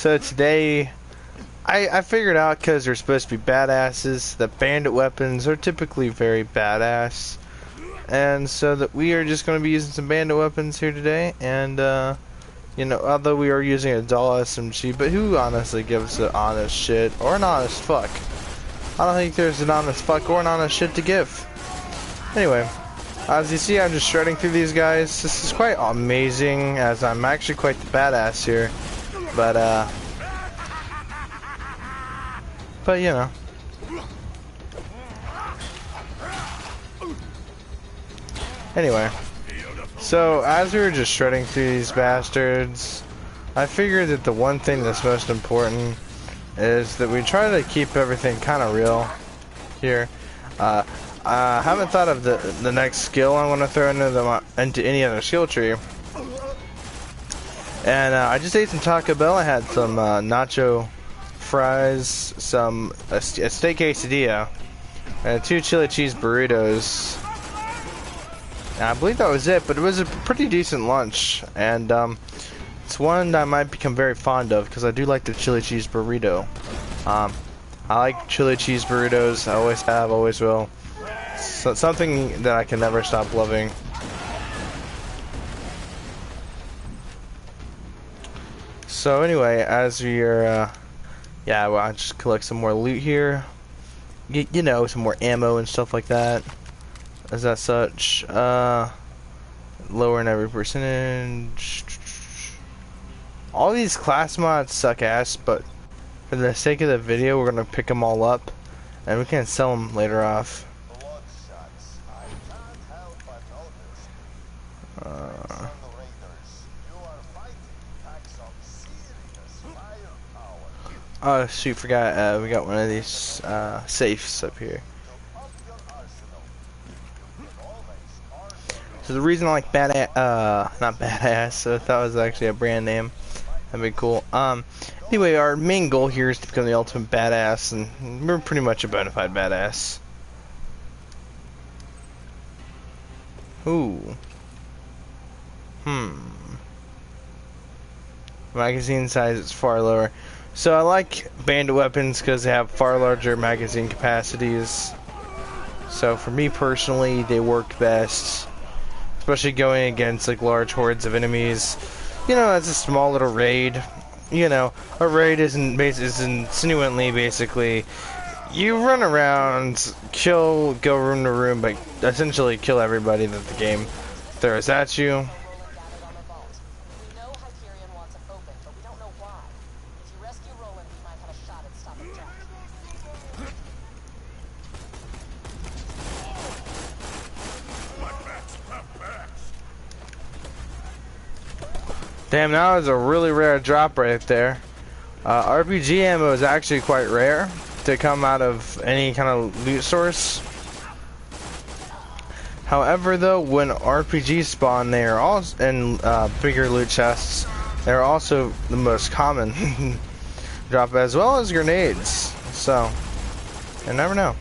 So today, I figured out, because they're supposed to be badasses, that bandit weapons are typically very badass. And so that we are just going to be using some bandit weapons here today. And, you know, although we are using a dull SMG, but who honestly gives an honest shit or an honest fuck? I don't think there's an honest fuck or an honest shit to give. Anyway, as you see, I'm just shredding through these guys. This is quite amazing, as I'm actually quite the badass here. But you know. Anyway, so as we were just shredding through these bastards, I figured that the one thing that's most important is that we try to keep everything kind of real here. I haven't thought of the next skill I'm going to throw into any other skill tree. And I just ate some Taco Bell. I had some nacho fries, a steak quesadilla, and 2 chili cheese burritos. And I believe that was it, but it was a pretty decent lunch, and it's one that I might become very fond of because I do like the chili cheese burrito. I like chili cheese burritos. I always have, always will. So something that I can never stop loving. So anyway, as we are, yeah, well, I'll just collect some more loot here. You know, some more ammo and stuff like that. As that such, lowering every percentage. All these class mods suck ass, but for the sake of the video, we're gonna pick them all up, and we can sell them later off. Oh shoot, forgot, we got one of these safes up here. So the reason I like not badass, I thought it was actually a brand name. That'd be cool. Anyway, our main goal here is to become the ultimate badass, and we're pretty much a bona fide badass. Ooh. Magazine size is far lower. So I like bandit weapons because they have far larger magazine capacities. So for me personally, they work best. Especially going against like large hordes of enemies. You know, as a small little raid. You know, a raid is insinuantly basically you run around, kill, go room to room, but essentially kill everybody that the game throws at you. Damn, that was a really rare drop right there. RPG ammo is actually quite rare to come out of any kind of loot source. However, though, when RPGs spawn, they are all in bigger loot chests. They're also the most common drop, as well as grenades. So, you never know.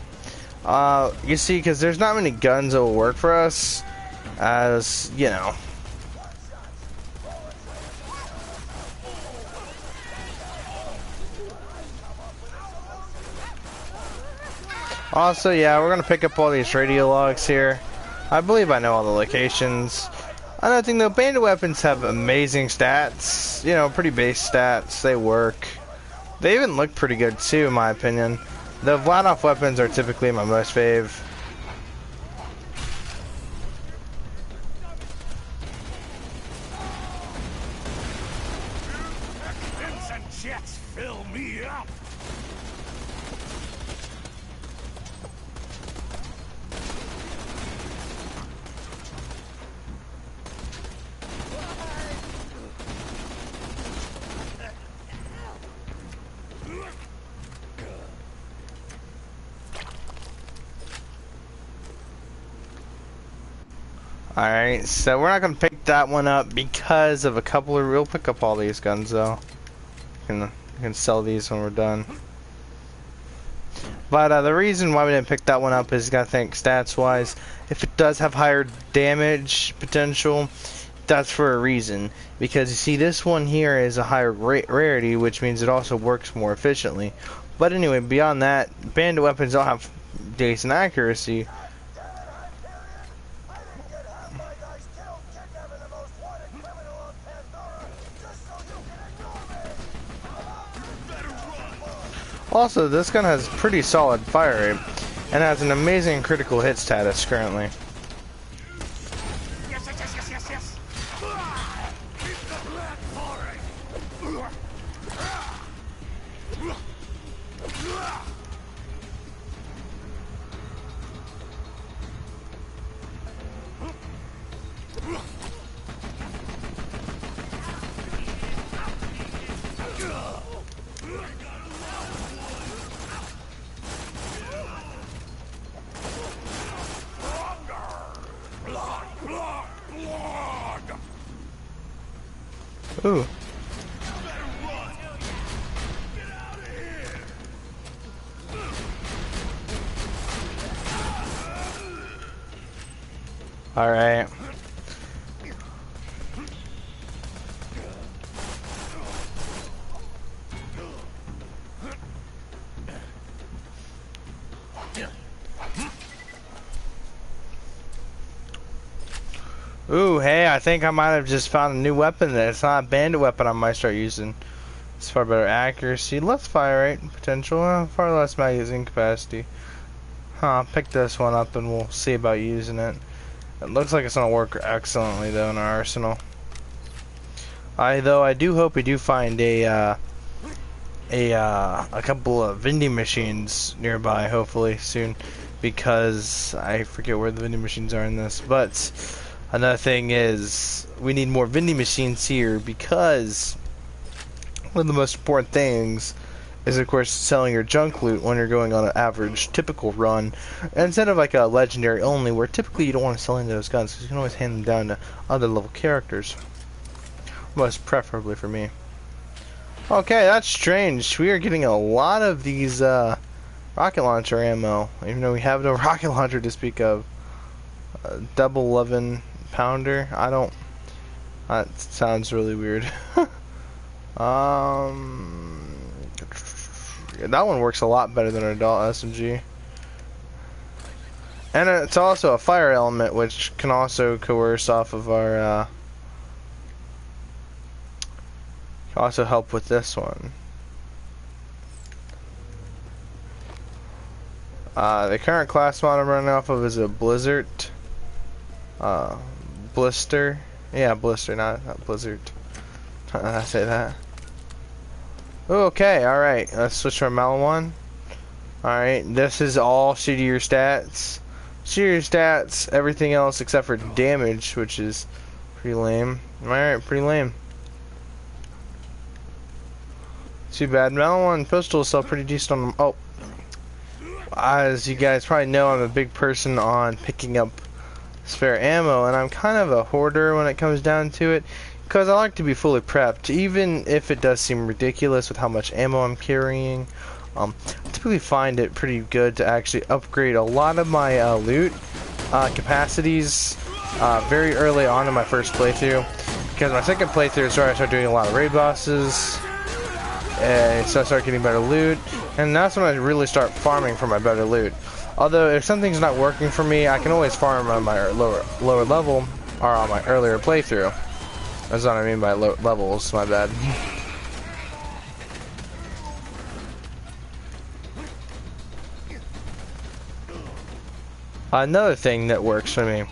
You see, because there's not many guns that will work for us, as you know. Also, yeah, we're gonna pick up all these radio logs here. I believe I know all the locations. Another thing though, bandit weapons have amazing stats. You know, pretty base stats. They work. They even look pretty good too, in my opinion. The Bl2 weapons are typically my most fave. Alright, so we're not going to pick that one up because of a couple of... We'll pick up all these guns though. We can sell these when we're done. But the reason why we didn't pick that one up is you got to think stats wise. If it does have higher damage potential, that's for a reason. Because you see, this one here is a higher rarity, which means it also works more efficiently. But anyway, beyond that, bandit weapons all have decent accuracy. Also, this gun has pretty solid fire rate and has an amazing critical hit status currently. Yes, yes, yes, yes, yes, yes. Keep the blood pouring. Ooh. All right. Ooh, hey, I think I might have just found a new weapon that it's not a bandit weapon I might start using. It's far better accuracy, less fire rate potential, far less magazine capacity. Huh, pick this one up and we'll see about using it. It looks like it's gonna work excellently though in our arsenal. I do hope we do find a couple of vending machines nearby, hopefully soon, because I forget where the vending machines are in this. But another thing is we need more vending machines here, because one of the most important things is, of course, selling your junk loot when you're going on an average typical run, instead of like a legendary only, where typically you don't want to sell into those guns because you can always hand them down to other level characters, most preferably for me. Okay, that's strange. We are getting a lot of these rocket launcher ammo, even though we have no rocket launcher to speak of. Double 11 pounder. I don't. That sounds really weird. That one works a lot better than an adult SMG. And it's also a fire element, which can also coerce off of our, can also help with this one. The current class mod I'm running off of is a Blizzard. Blister. Yeah, Blister, not Blizzard. I say that. Okay, alright. Let's switch to our Malawan. Alright, this is all shittier stats. Shittier stats, everything else except for damage, which is pretty lame. Alright, pretty lame. Too bad. Malawan pistols sell pretty decent on them. Oh. As you guys probably know, I'm a big person on picking up spare ammo, and I'm kind of a hoarder when it comes down to it, because I like to be fully prepped, even if it does seem ridiculous with how much ammo I'm carrying. I typically find it pretty good to actually upgrade a lot of my loot capacities very early on in my first playthrough, because my second playthrough is where I start doing a lot of raid bosses, and so I start getting better loot, and that's when I really start farming for my better loot. Although if something's not working for me, I can always farm on my lower level, or on my earlier playthrough. That's what I mean by low levels, my bad. Another thing that works for me,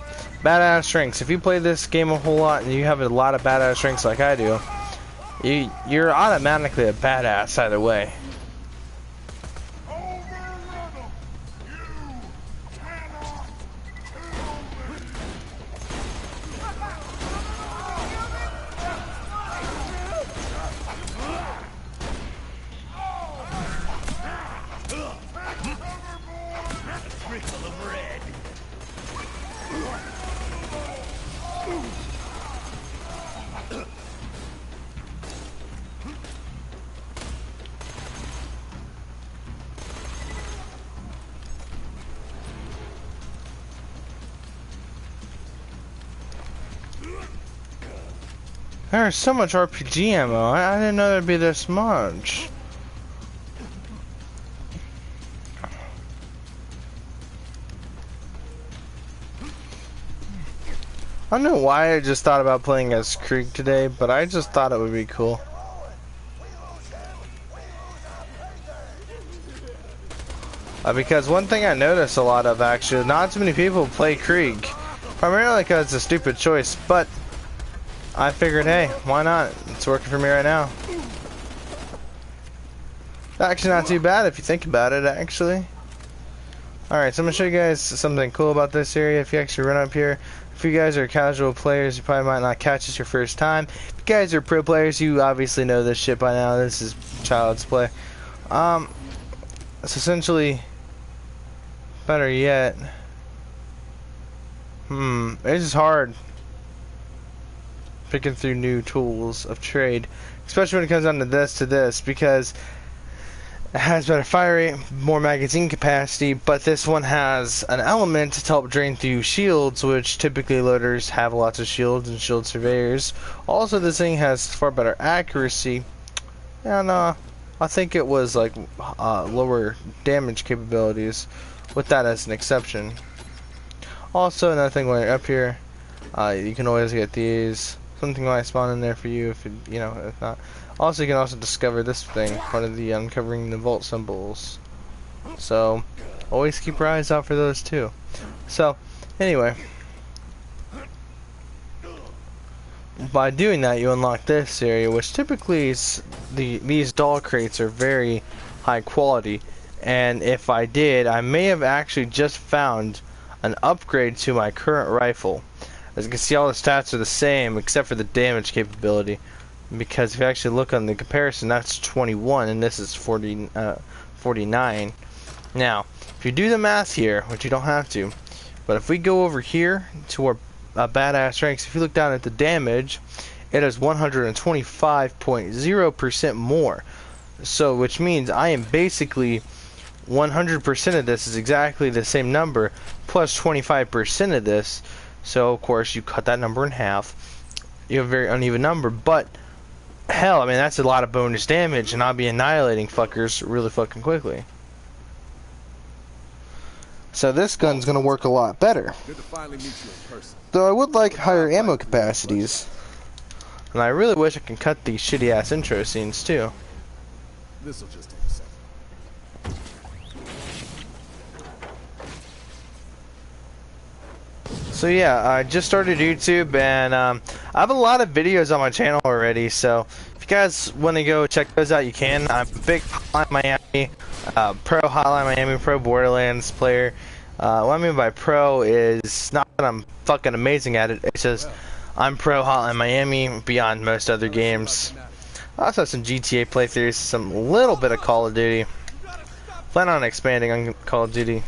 badass strengths. If you play this game a whole lot and you have a lot of badass strengths like I do, you're automatically a badass either way. There's so much RPG ammo. I didn't know there'd be this much. I don't know why I just thought about playing as Krieg today, but I just thought it would be cool. Because one thing I notice a lot of, actually, not too many people play Krieg. Primarily because it's a stupid choice, but I figured, hey, why not? It's working for me right now. Actually, not too bad if you think about it, actually. Alright, so I'm going to show you guys something cool about this area. If you actually run up here, if you guys are casual players, you probably might not catch this your first time. If you guys are pro players, you obviously know this shit by now. This is child's play. It's essentially, better yet, this is hard picking through new tools of trade, especially when it comes down to this, because it has better fire rate, more magazine capacity, but this one has an element to help drain through shields, which typically loaders have lots of shields and shield surveyors. Also, this thing has far better accuracy, and I think it was like lower damage capabilities, with that as an exception. Also, another thing when you're up here, you can always get these. Something might spawn in there for you if if not. Also, you can also discover this thing, part of the uncovering the vault symbols. So, always keep your eyes out for those too. So, anyway, by doing that, you unlock this area, which typically is these doll crates are very high quality. And if I did, I may have actually just found an upgrade to my current rifle. As you can see, all the stats are the same except for the damage capability. Because if you actually look on the comparison, that's 21 and this is 49. Now, if you do the math here, which you don't have to, but if we go over here to our badass ranks, if you look down at the damage, it is 125.0% more. So, which means I am basically 100% of this is exactly the same number plus 25% of this. So, of course, you cut that number in half. You have a very uneven number, but hell, I mean, that's a lot of bonus damage, and I'll be annihilating fuckers really fucking quickly. So this gun's gonna work a lot better. Good to finally meet you in person. Though I would like higher ammo capacities. And I really wish I could cut these shitty ass intro scenes too. This'll just take a second. So yeah, I just started YouTube, and I have a lot of videos on my channel already, so if you guys want to go check those out, you can. I'm a big Hotline Miami, pro Hotline Miami, pro Borderlands player. What I mean by pro is not that I'm fucking amazing at it, it's just I'm pro Hotline Miami beyond most other games. I also have some GTA playthroughs, some little bit of Call of Duty. Plan on expanding on Call of Duty.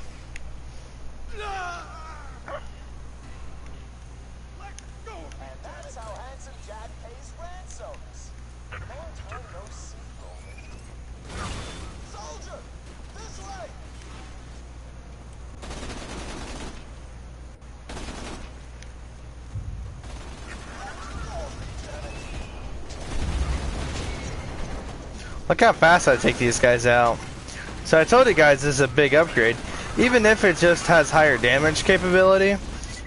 Look how fast I take these guys out. So I told you guys this is a big upgrade. Even if it just has higher damage capability,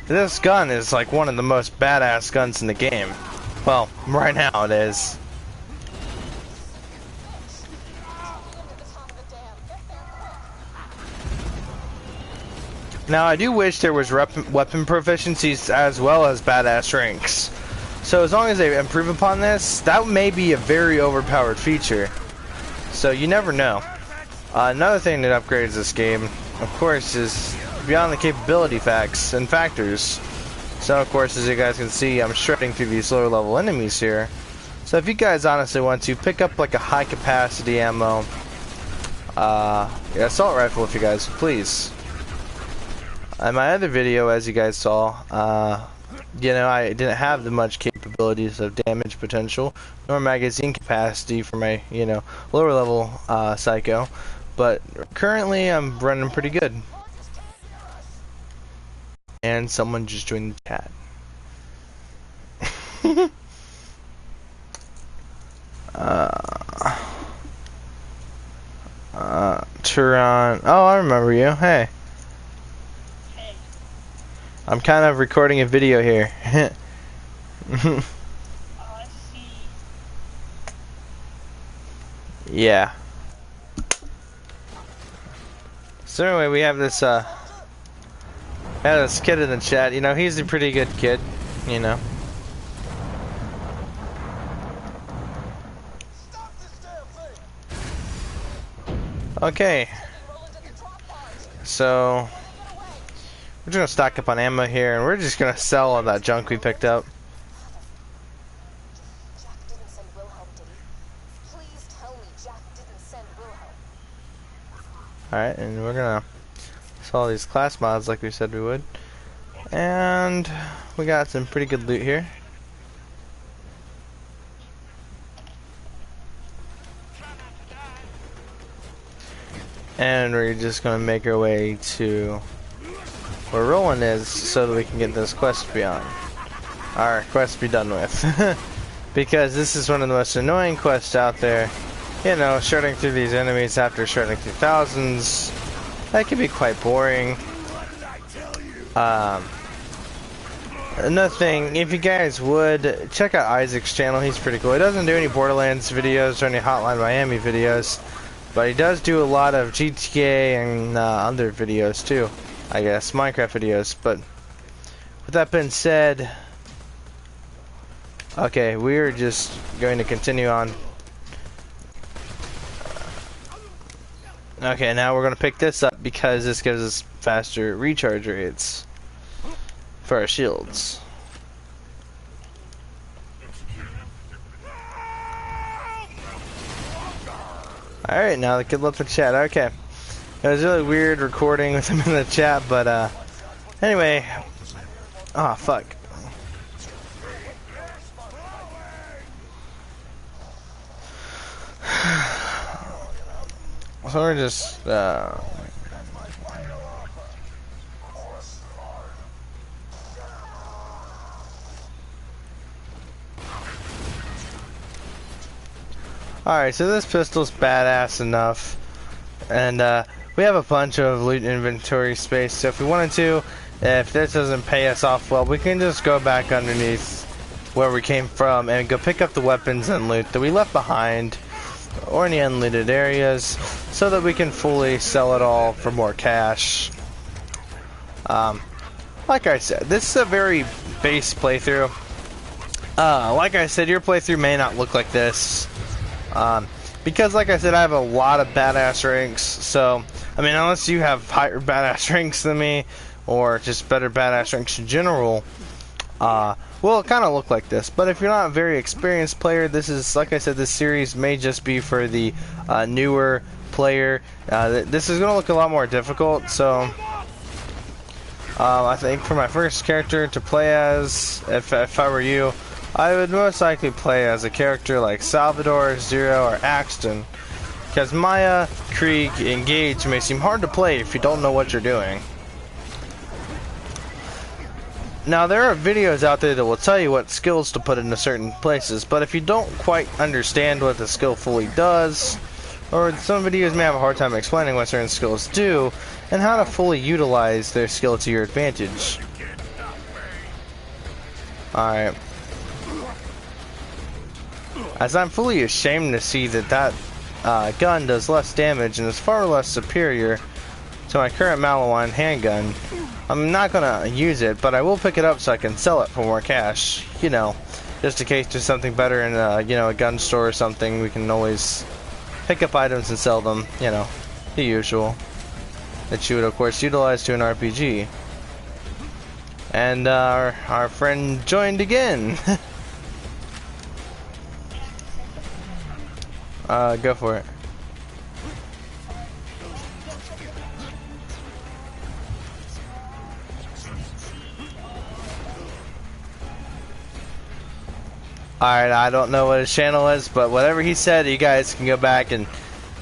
this gun is like one of the most badass guns in the game. Well, right now it is. Now I do wish there was weapon proficiencies as well as badass ranks. So as long as they improve upon this, that may be a very overpowered feature. So you never know. Another thing that upgrades this game, of course, is beyond the capability facts and factors. So of course, as you guys can see, I'm shredding through these lower level enemies here. So if you guys honestly want to pick up like a high capacity ammo, assault rifle, if you guys please. In my other video, as you guys saw, you know, I didn't have the much capabilities of damage potential nor magazine capacity for my, you know, lower level psycho, but currently I'm running pretty good. And someone just joined the chat. Turon. Oh, I remember you. Hey. Hey. I'm kind of recording a video here. Oh, I see. Yeah. So anyway, we have this kid in the chat. You know, he's a pretty good kid. You know. Okay. So we're just gonna stock up on ammo here, and we're just gonna sell all that junk we picked up. Jack didn't send Wilhelm, did he? Please tell me Jack didn't send Wilhelm. Alright, and we're gonna sell these class mods like we said we would. And we got some pretty good loot here. And we're just gonna make our way to where Roland is so that we can get this quest beyond. Our quest be done with. Because this is one of the most annoying quests out there. You know, shredding through these enemies after shredding through thousands. That can be quite boring. Another thing, if you guys would, check out Isaac's channel, he's pretty cool. He doesn't do any Borderlands videos or any Hotline Miami videos. But he does do a lot of GTA and other videos too, I guess, Minecraft videos. But with that being said, okay, we're just going to continue on. Okay, now we're going to pick this up because this gives us faster recharge rates for our shields. Alright, now the kid left the chat. Okay. It was really weird recording with him in the chat, but anyway. Oh, fuck. So we're just Alright, so this pistol's badass enough, and we have a bunch of loot inventory space, so if we wanted to, if this doesn't pay us off well, we can just go back underneath where we came from and go pick up the weapons and loot that we left behind, or in the unlooted areas, so that we can fully sell it all for more cash. Like I said, this is a very base playthrough. Like I said, your playthrough may not look like this. Because like I said, I have a lot of badass ranks, so, I mean, unless you have higher badass ranks than me, or just better badass ranks in general, well, it kind of look like this. But if you're not a very experienced player, this is, like I said, this series may just be for the newer player. This is going to look a lot more difficult, so I think for my first character to play as, if I were you, I would most likely play as a character like Salvador, Zero, or Axton, because Maya, Krieg, and Gage may seem hard to play if you don't know what you're doing. Now, there are videos out there that will tell you what skills to put into certain places, but if you don't quite understand what the skill fully does, or some videos may have a hard time explaining what certain skills do, and how to fully utilize their skill to your advantage. Alright. As I'm fully ashamed to see that gun does less damage and is far less superior to my current Malouine handgun, I'm not gonna use it, but I will pick it up so I can sell it for more cash. You know, just in case there's something better in a gun store or something, we can always pick up items and sell them. You know, the usual that you would of course utilize to an RPG. And our friend joined again. Go for it. Alright, I don't know what his channel is, but whatever he said, you guys can go back and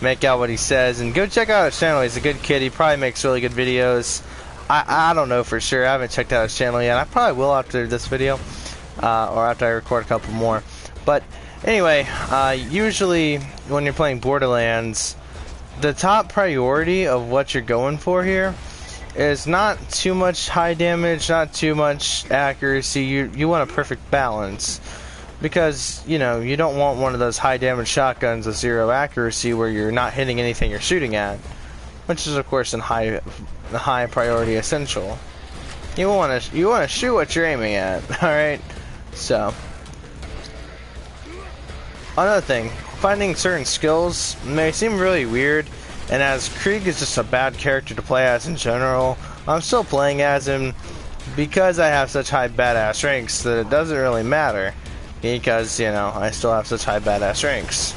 make out what he says. And go check out his channel. He's a good kid. He probably makes really good videos. I don't know for sure. I haven't checked out his channel yet. I probably will after this video, or after I record a couple more. But Anyway, usually when you're playing Borderlands, the top priority of what you're going for here is not too much high damage, not too much accuracy. You want a perfect balance. Because, you know, you don't want one of those high damage shotguns with 0 accuracy where you're not hitting anything you're shooting at. Which is, of course, a high priority essential. You want to shoot what you're aiming at, alright? So, another thing, finding certain skills may seem really weird, and as Krieg is just a bad character to play as in general, I'm still playing as him because I have such high badass ranks that it doesn't really matter. Because, you know, I still have such high badass ranks.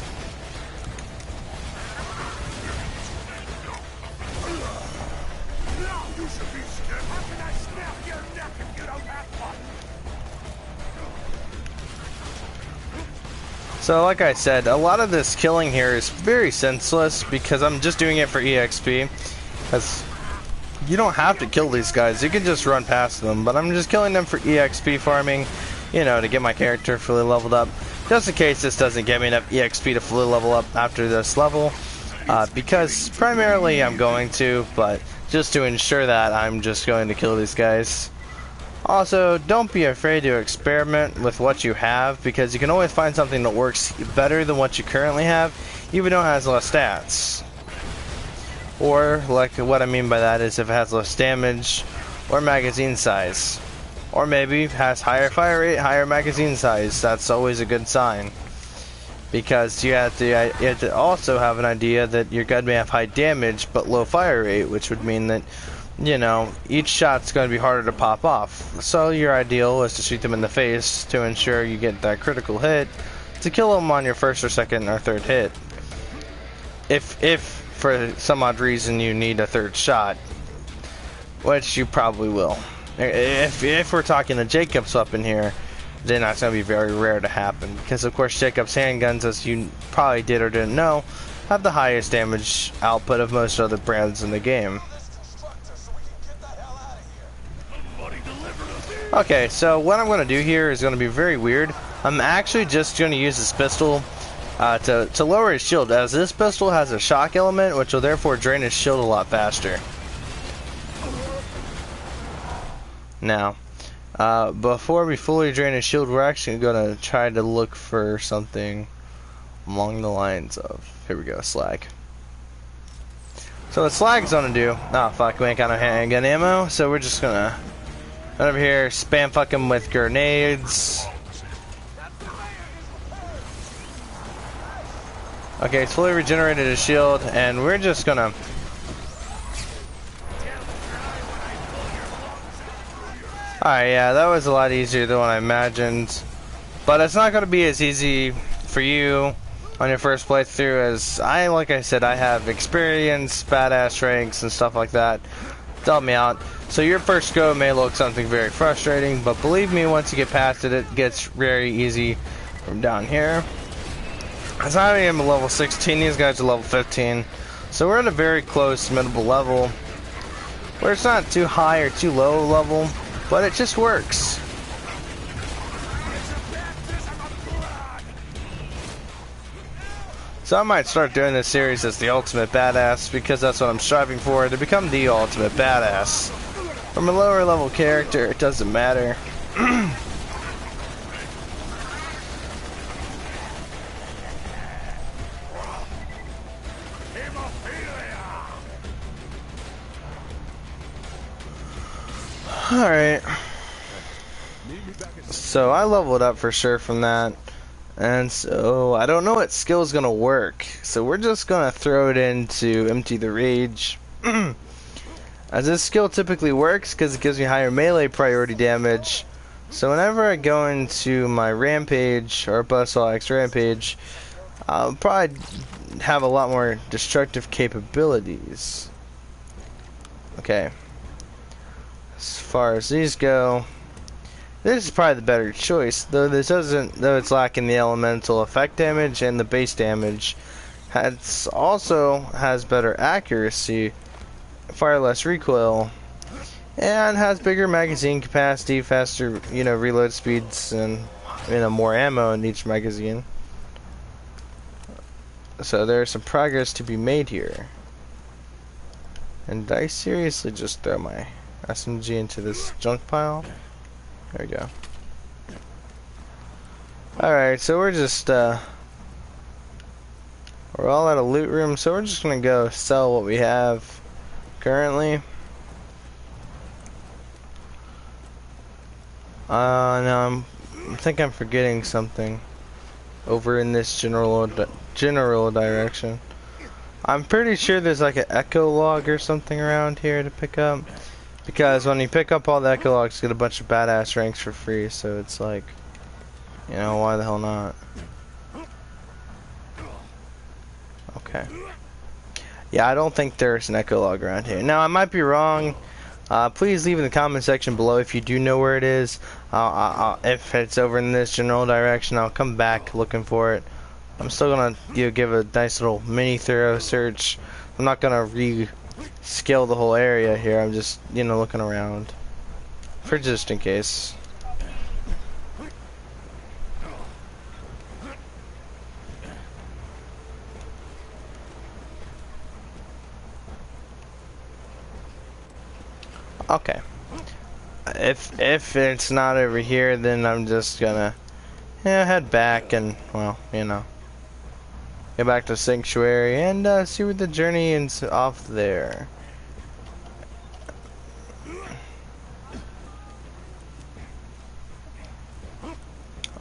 So, like I said, a lot of this killing here is very senseless because I'm just doing it for EXP. Because you don't have to kill these guys, you can just run past them. But I'm just killing them for EXP farming. You know, to get my character fully leveled up. Just in case this doesn't get me enough EXP to fully level up after this level. Because primarily I'm going to, but just to ensure that, I'm just going to kill these guys. Also, don't be afraid to experiment with what you have, because you can always find something that works better than what you currently have, even though it has less stats. Or, like, what I mean by that is if it has less damage or magazine size. Or maybe has higher fire rate, higher magazine size. That's always a good sign. Because you have to also have an idea that your gun may have high damage but low fire rate, which would mean that, you know, each shot's going to be harder to pop off. So your ideal is to shoot them in the face to ensure you get that critical hit to kill them on your first or second or third hit. If for some odd reason you need a third shot, which you probably will. If we're talking a Jacob's weapon here, then that's going to be very rare to happen. Because, of course, Jacob's handguns, as you probably did or didn't know, have the highest damage output of most other brands in the game. Okay, so what I'm going to do here is going to be very weird. I'm actually just going to use this pistol to lower his shield, as this pistol has a shock element, which will therefore drain his shield a lot faster. Now, before we fully drain his shield, we're actually going to try to look for something along the lines of, here we go, slag. So what slag's going to do, oh fuck, we ain't got no handgun ammo, so we're just going to run over here, spam fuck him with grenades. Okay, it's fully regenerated his shield, and we're just going to alright, yeah, that was a lot easier than what I imagined. But it's not going to be as easy for you on your first playthrough, as like I said, I have experience, badass ranks, and stuff like that to help me out. So your first go may look something very frustrating, but believe me, once you get past it, it gets very easy from down here. As I am a level 16, these guys are level 15. So we're at a very close, middle level, where it's not too high or too low level, but it just works. So I might start doing this series as the ultimate badass, because that's what I'm striving for, to become the ultimate badass. From a lower level character, it doesn't matter. Alright. So I leveled up for sure from that. And so I don't know what skill is going to work. So we're just going to throw it into Empty the Rage. As this skill typically works because it gives me higher melee priority damage. So whenever I go into my Rampage, or Buzzsaw X Rampage, I'll probably have a lot more destructive capabilities. Okay. As far as these go, this is probably the better choice, though it's lacking the elemental effect damage and the base damage. It also has better accuracy, far less recoil, and has bigger magazine capacity, faster, reload speeds, and more ammo in each magazine. So there's some progress to be made here. And did I seriously just throw my SMG into this junk pile? There we go. Alright, so we're just, we're all at a loot room, so we're just gonna go sell what we have currently. No, I think I'm forgetting something over in this general direction. I'm pretty sure there's like an echo log or something around here to pick up, because when you pick up all the echo logs, you get a bunch of badass ranks for free. So it's like, you know, why the hell not? Okay. Yeah, I don't think there's an echo log around here. Now I might be wrong. Please leave in the comment section below if you do know where it is. If it's over in this general direction, I'll come back looking for it. I'm still gonna give a nice little mini thorough search. I'm not gonna re-scale the whole area here. I'm just, you know, looking around for just in case. Okay. If it's not over here, then I'm just gonna head back and, well, you know, get back to Sanctuary and see what the journey is off there.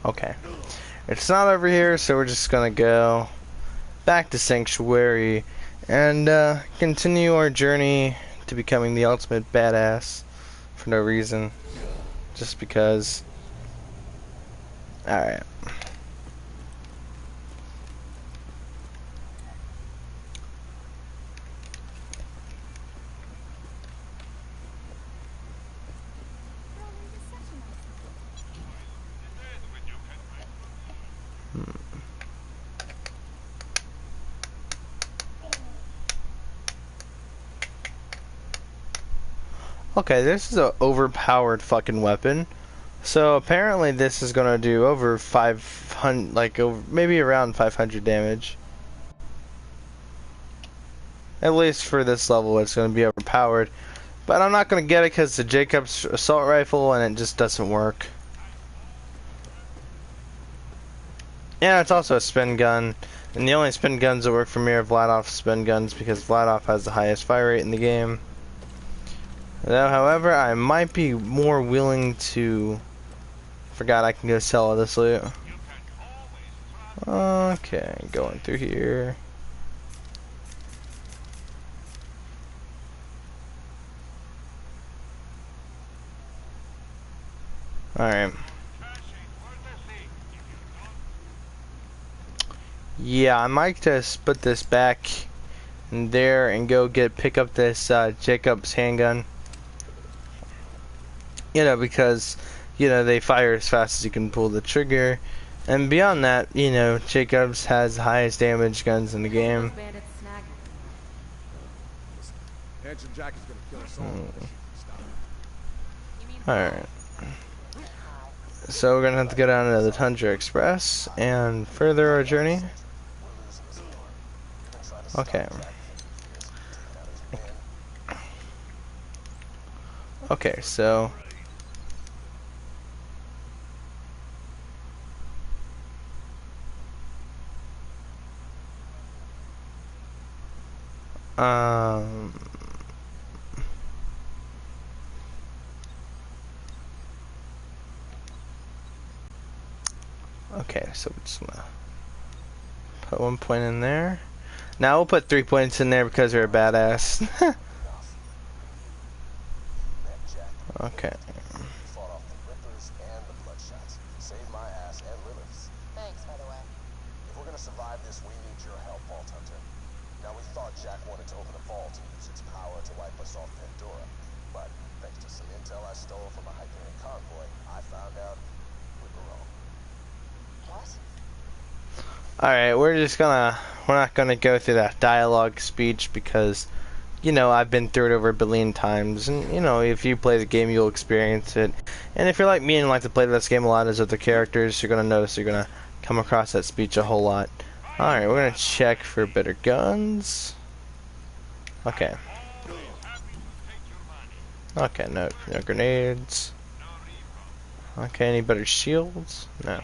Okay. It's not over here, so we're just gonna go back to Sanctuary and continue our journey to becoming the ultimate badass for no reason. Just because. Alright. Okay, this is a overpowered fucking weapon. So apparently this is gonna do over 500, like over, maybe around 500 damage. At least for this level, it's gonna be overpowered. But I'm not gonna get it because the Jacob's assault rifle and it just doesn't work. Yeah, it's also a spin gun, and the only spin guns that work for me are Bl2 spin guns because Bl2 has the highest fire rate in the game. Though, however, I might be more willing to. Forgot I can go sell all this loot. Okay, going through here. Alright. Yeah, I might just put this back in there and go pick up this Jacob's handgun. You know, because, you know, they fire as fast as you can pull the trigger. And beyond that, you know, Jacobs has the highest damage guns in the game. Alright. So we're gonna have to go down to the Tundra Express and further our journey. Okay. Okay, so okay, so we're just gonna put 1 point in there. Now we'll put 3 points in there because we're a badass. Okay. Thanks, by the way. If we're gonna survive this, we need your help, Vault Hunter. Now, we thought Jack wanted to open a vault and use its power to wipe us off Pandora. But thanks to some intel I stole from a Hyperion convoy, I found out we were wrong. What? Alright, we're not gonna go through that dialogue speech because, you know, I've been through it over a billion times, and, you know, if you play the game, you'll experience it. And if you're like me and like to play this game a lot as other characters, you're gonna notice you're gonna come across that speech a whole lot. Alright, we're gonna check for better guns. Okay. Okay, no grenades. Okay, any better shields? No.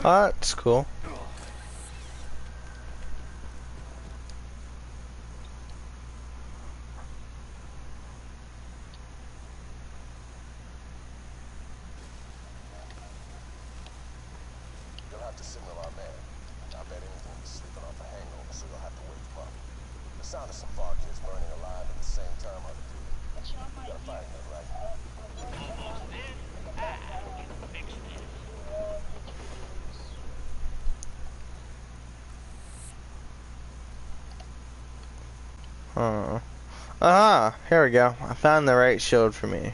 Oh, that's cool. You'll have to signal our man. I bet anything he's sleeping off a hangover, so you'll have to wake him up. The sound of some bar kids burning alive at the same time on the dude. You gotta find him, right? Huh. Aha! Here we go. I found the right shield for me.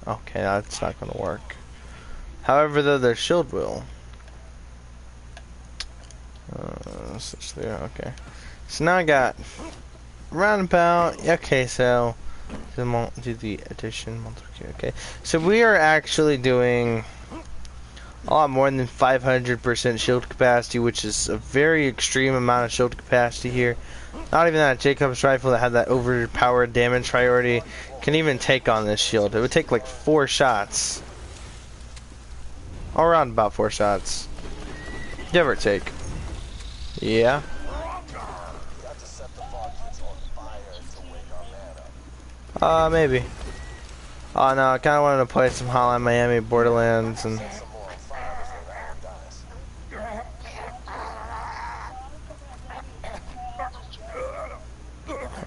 Okay, that's not gonna work. However, though, their shield will. Switch there. Okay. So now I got roundabout. Okay, so do the addition multiplication. Okay, so we are actually doing a lot more than 500% shield capacity, which is a very extreme amount of shield capacity here. Not even that Jacob's rifle that had that overpowered damage priority can even take on this shield. It would take like 4 shots. All around about 4 shots. Give or take. Yeah. Maybe. Oh no, I kinda wanted to play some Hotline Miami, Borderlands, and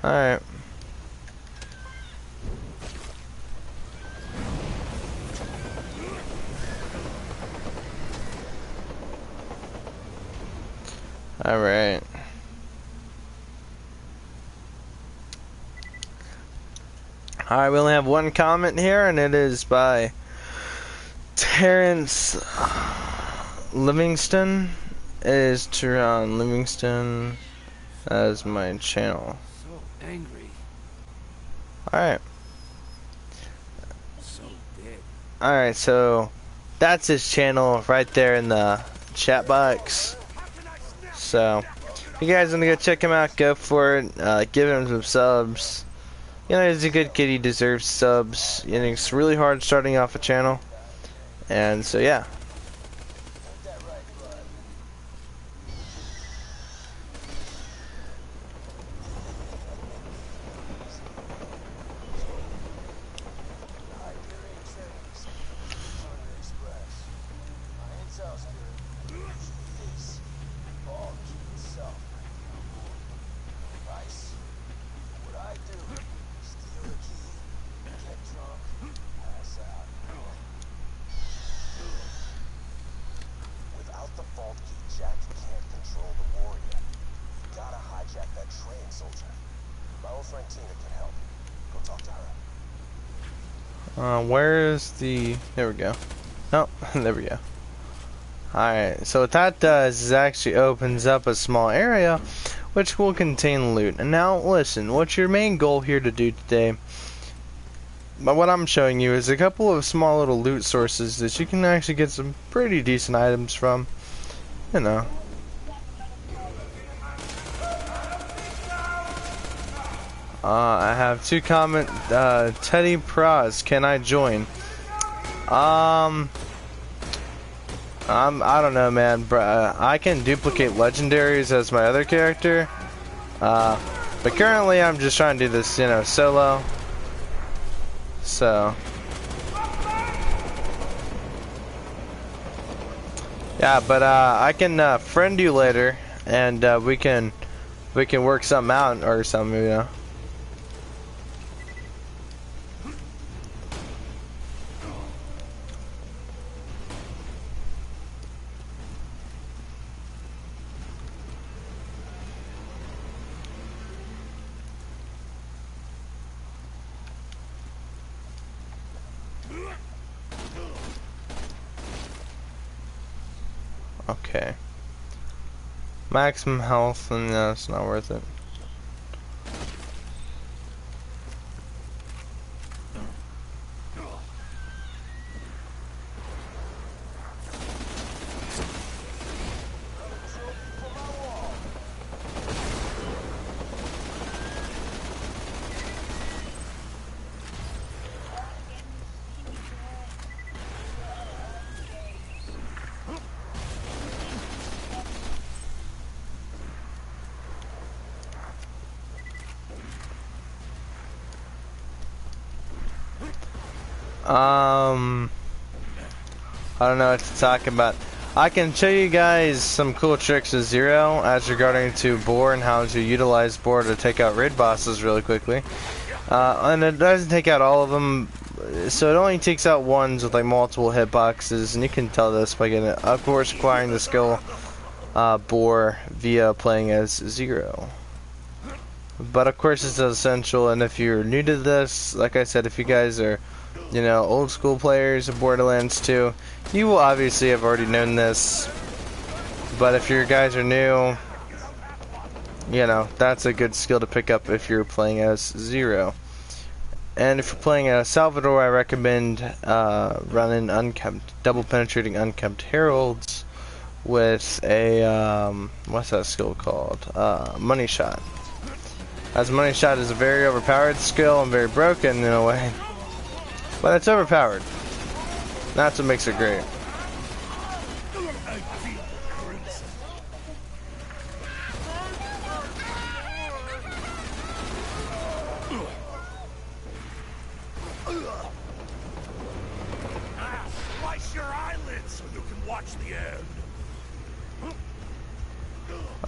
alright. Alright. Alright, we only have one comment here, and it is by Terrence Livingston. It is Teron Livingston as my channel. So angry. Alright. So dead. Alright, so that's his channel right there in the chat box. So, if you guys want to go check him out, go for it. Give him some subs. You know, he's a good kid, he deserves subs. You know, it's really hard starting off a channel. And so, yeah. Where's the... There we go. Oh, there we go. Alright, so what that does is actually opens up a small area which will contain loot. And now, listen, what's your main goal here to do today? But what I'm showing you is a couple of small little loot sources that you can actually get some pretty decent items from. You know. I have 2 comment, Teddy Praz, can I join? I don't know, man. I can duplicate legendaries as my other character. But currently I'm just trying to do this, you know, solo. So. Yeah, but I can friend you later, and we can work something out or something, you know. Okay. Maximum health, and no, it's not worth it. I don't know what to talk about. I can show you guys some cool tricks of Zero as regarding to Boar and how to utilize Boar to take out raid bosses really quickly. And it doesn't take out all of them, so it only takes out ones with like multiple hitboxes, and you can tell this by getting it. Of course, acquiring the skill Boar via playing as Zero. But of course it's essential, and if you're new to this, like I said, if you guys are, you know, old school players of Borderlands 2, you will obviously have already known this. But if your guys are new, you know, that's a good skill to pick up if you're playing as Zero. And if you're playing as Salvador, I recommend running unkempt, double penetrating unkempt heralds with a, what's that skill called? Money shot. As Money Shot is a very overpowered skill and very broken in a way. But it's overpowered. That's what makes it great. Slice your eyelids so you can watch the end.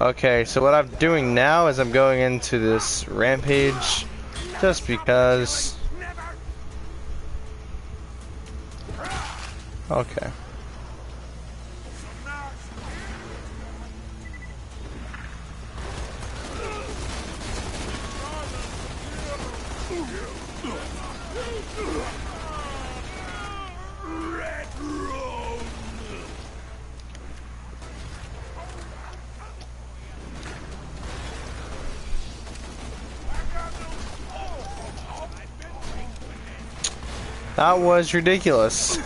Okay, so what I'm doing now is I'm going into this rampage just because. Okay. That was ridiculous.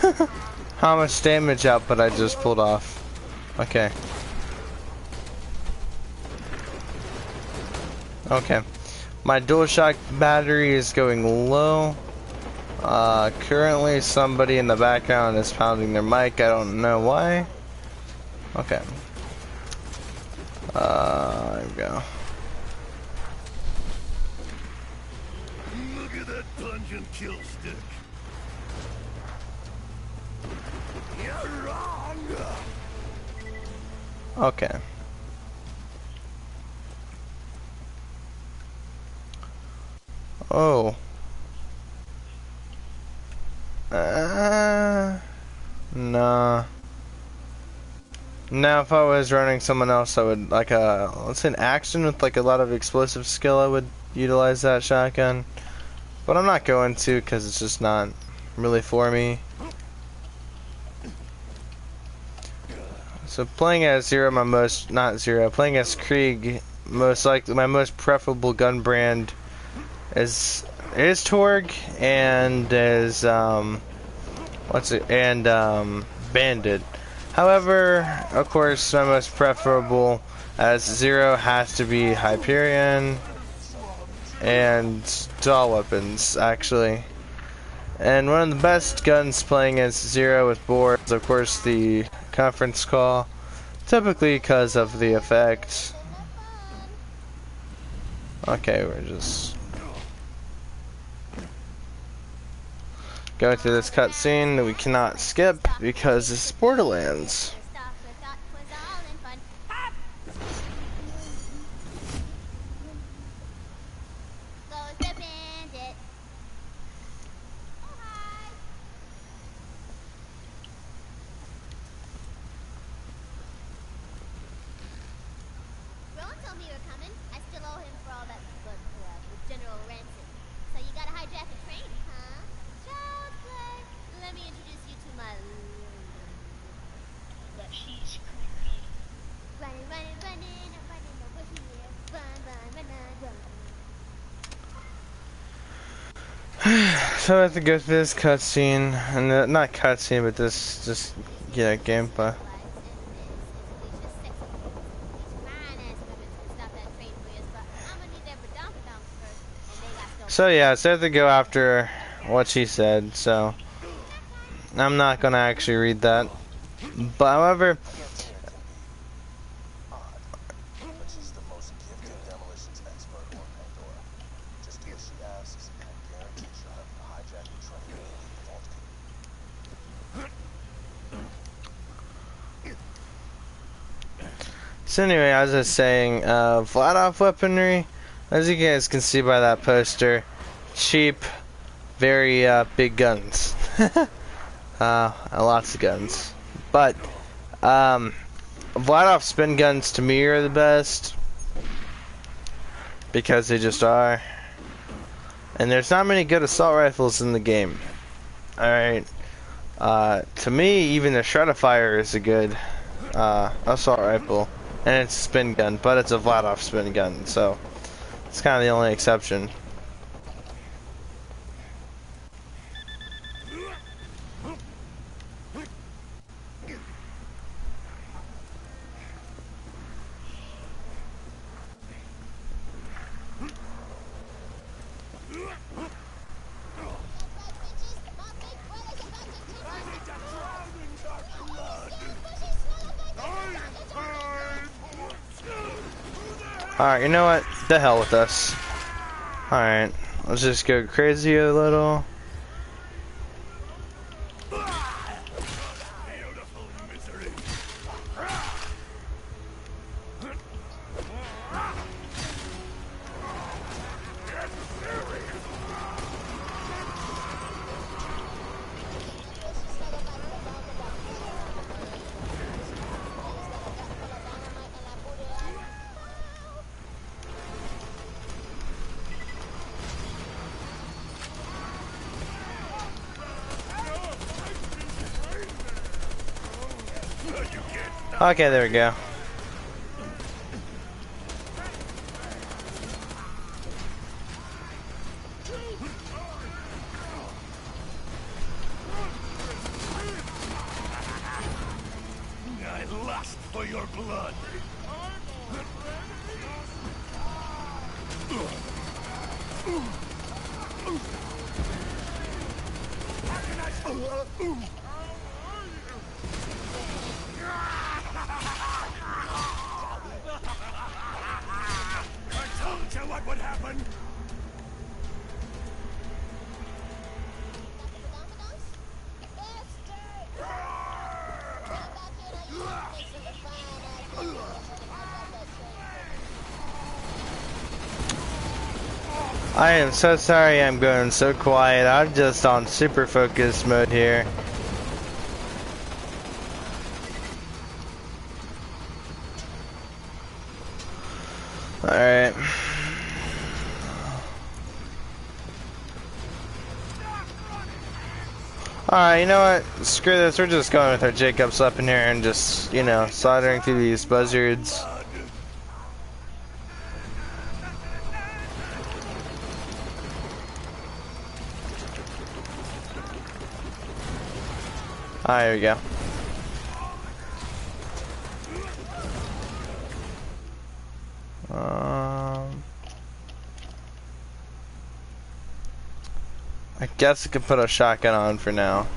How much damage output I just pulled off. Okay. Okay. My DualShock battery is going low. Currently somebody in the background is pounding their mic. I don't know why. Okay. There we go. Look at that pungent kill stick. You're wrong. Okay. Oh. Nah. Now, if I was running someone else, I would, like let's say an action with like a lot of explosive skill, I would utilize that shotgun. But I'm not going to, because it's just not really for me. So playing as Zero, playing as Krieg, most likely my most preferable gun brand is Torg and is Bandit. However, of course, my most preferable as Zero has to be Hyperion and dual weapons, actually. And one of the best guns playing as Zero with Boar is, of course, the conference call, typically because of the effect. Okay, we're just going through this cutscene that we cannot skip because it's Borderlands. So I have to go through this cutscene, and not cutscene, but this just gameplay. So yeah, so I have to go after what she said. So I'm not gonna actually read that, but however. Cantina can be odd, but she's the most gifted demolitions expert on Pandora. Just do as she asks, and I guarantee she'll have you hijack the train and leave the vault key. So anyway, as I was saying, flat-off weaponry, as you guys can see by that poster, cheap, very big guns. Lots of guns. But, flat-off spin guns to me are the best, because they just are. And there's not many good assault rifles in the game. Alright. To me, even the Shreddifier is a good assault rifle. And it's a spin gun, but it's a flat-off spin gun, so it's kind of the only exception. Alright, you know what? The hell with us. Alright, let's just go crazy a little. Okay, there we go. I lust for your blood. I told you what would happen. I am so sorry I'm going so quiet. I'm just on super focus mode here. Alright. Alright, you know what? Screw this. We're just going with our Jacobs up in here and just, you know, soldering through these buzzards. Ah, here we go. I guess I could put a shotgun on for now.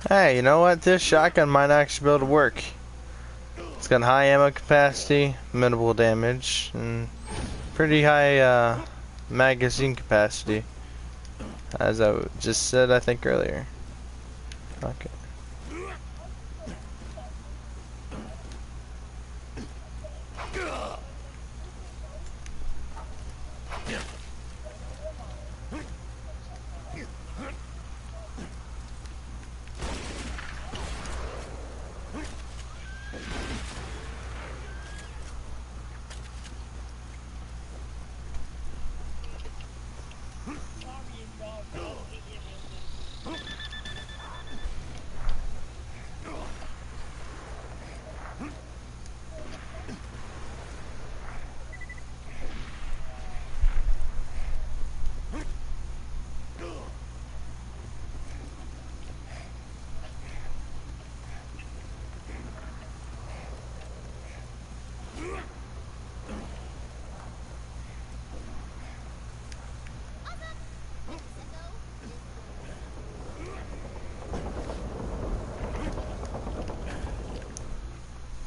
Hey, you know what? This shotgun might actually be able to work. It's got high ammo capacity, minimal damage, and pretty high magazine capacity, as I just said, I think, earlier. Okay.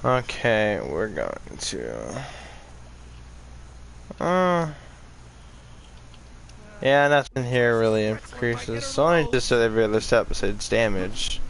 Okay, we're going to... Yeah, nothing here really increases. So only just at every other step besides damage.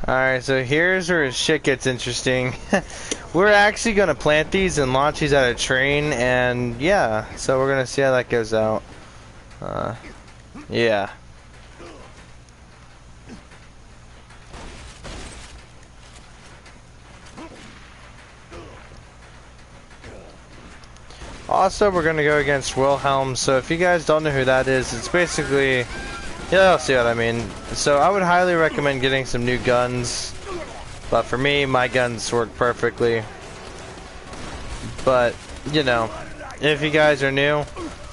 Alright, so here's where shit gets interesting. We're actually gonna plant these and launch these at a train, and yeah, so we're gonna see how that goes out. Yeah. Also, we're gonna go against Wilhelm, so if you guys don't know who that is, it's basically... Yeah, you'll see what I mean. So I would highly recommend getting some new guns, but for me, my guns work perfectly. But, you know, if you guys are new,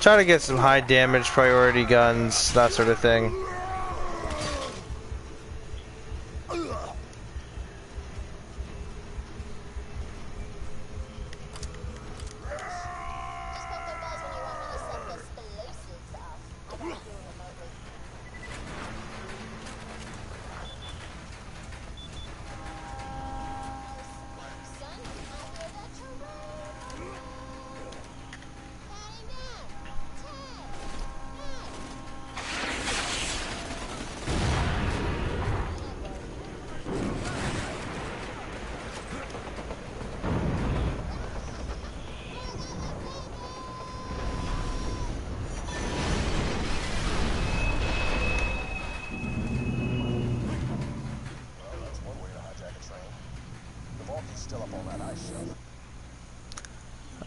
try to get some high damage priority guns, that sort of thing.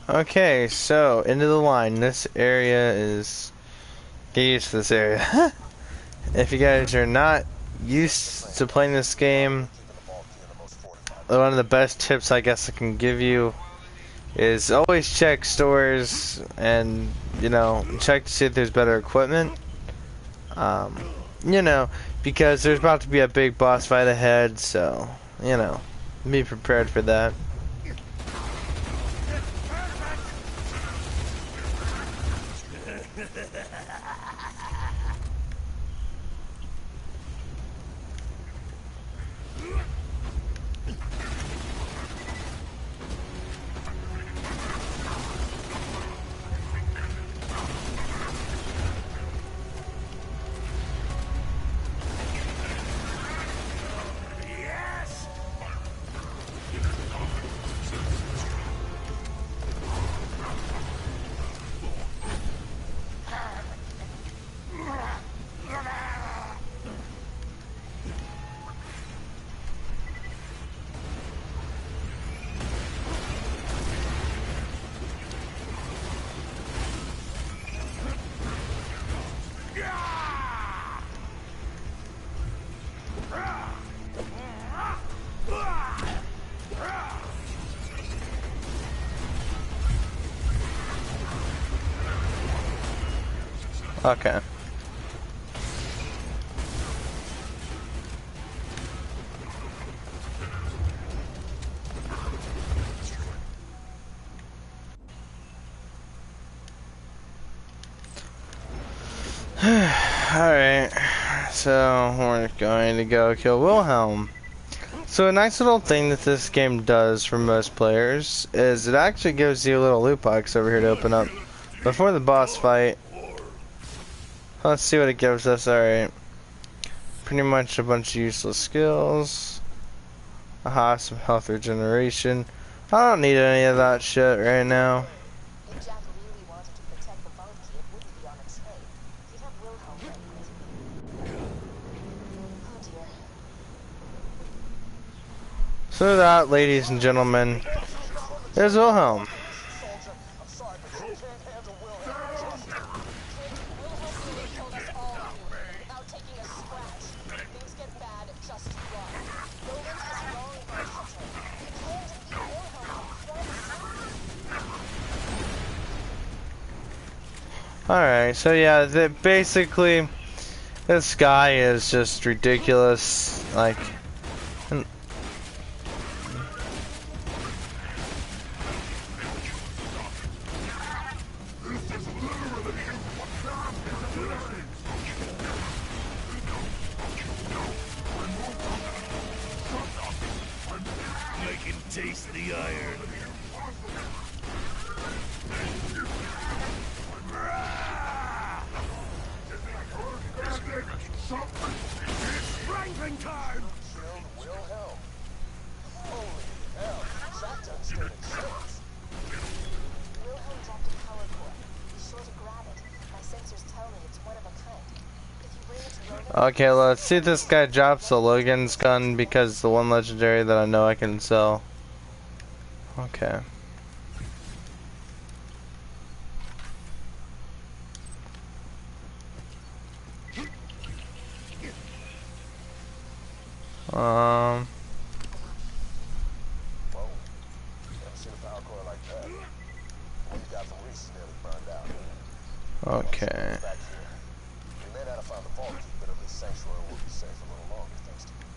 Okay, so into the line. This area is... Get used to this area. If you guys are not used to playing this game, one of the best tips I guess I can give you is always check stores and, you know, check to see if there's better equipment. You know, because there's about to be a big boss fight ahead, so, you know, be prepared for that. Okay. Alright, so we're going to go kill Wilhelm. So a nice little thing that this game does for most players is it actually gives you a little loot box over here to open up before the boss fight. Let's see what it gives us. Alright. Pretty much a bunch of useless skills. Aha, some health regeneration. I don't need any of that shit right now. If Jack really wanted to protect the vault key, it wouldn't be on a train. He'd have Wilhelm ready. Oh dear. So that, ladies and gentlemen, is Wilhelm. Soldier, I'm sorry, but you can't handle Wilhelm. Trust me. You Alright, so yeah, basically, this guy is just ridiculous. Like, and- I can taste the iron. Wrangling time! Killed Wilhelm. Holy hell, Jack done stood a chance. Wilhelm dropped a power core. Be sure to grab it. My sensors tell me it's one of a kind. If you bring it to Ronan... okay, let's see if this guy drops the Logan's gun because the one legendary that I know I can sell. Okay. Whoa. Never seen a power core like that. What you got from Reese is nearly burned out. Okay. Back here. We may not have found the vault key, but at least Sanctuary will be safe a little longer, thanks to you.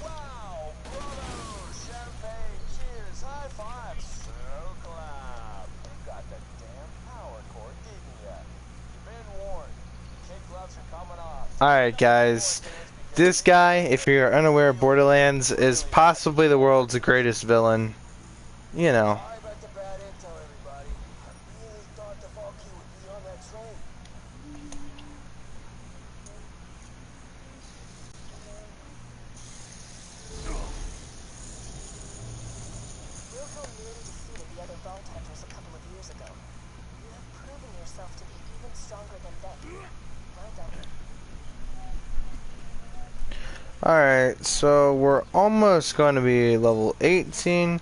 Wow, brother! Champagne, cheers, high five, so clap. You got that damn power core, didn't ya? You've been warned. Kid gloves are coming off. Alright, guys. This guy, if you're unaware of Borderlands, is possibly the world's greatest villain. You know. Sorry about the bad intel, everybody. I really thought the vault key would be on that train. Wilhelm nearly defeated the other Vault Hunters a couple of years ago. You have proven yourself to be even stronger than them. Well done. Alright, so we're almost going to be level 18.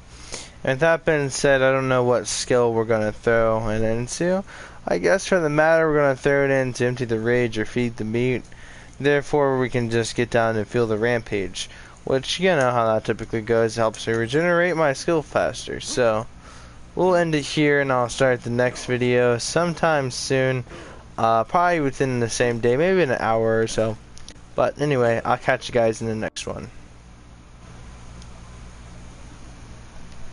And that being said, I don't know what skill we're going to throw it into. I guess for the matter, we're going to throw it in to empty the rage or feed the meat. Therefore, we can just get down and feel the rampage. Which, you know how that typically goes, helps me regenerate my skill faster. So, we'll end it here and I'll start the next video sometime soon. Probably within the same day, maybe in an hour or so. But anyway, I'll catch you guys in the next one.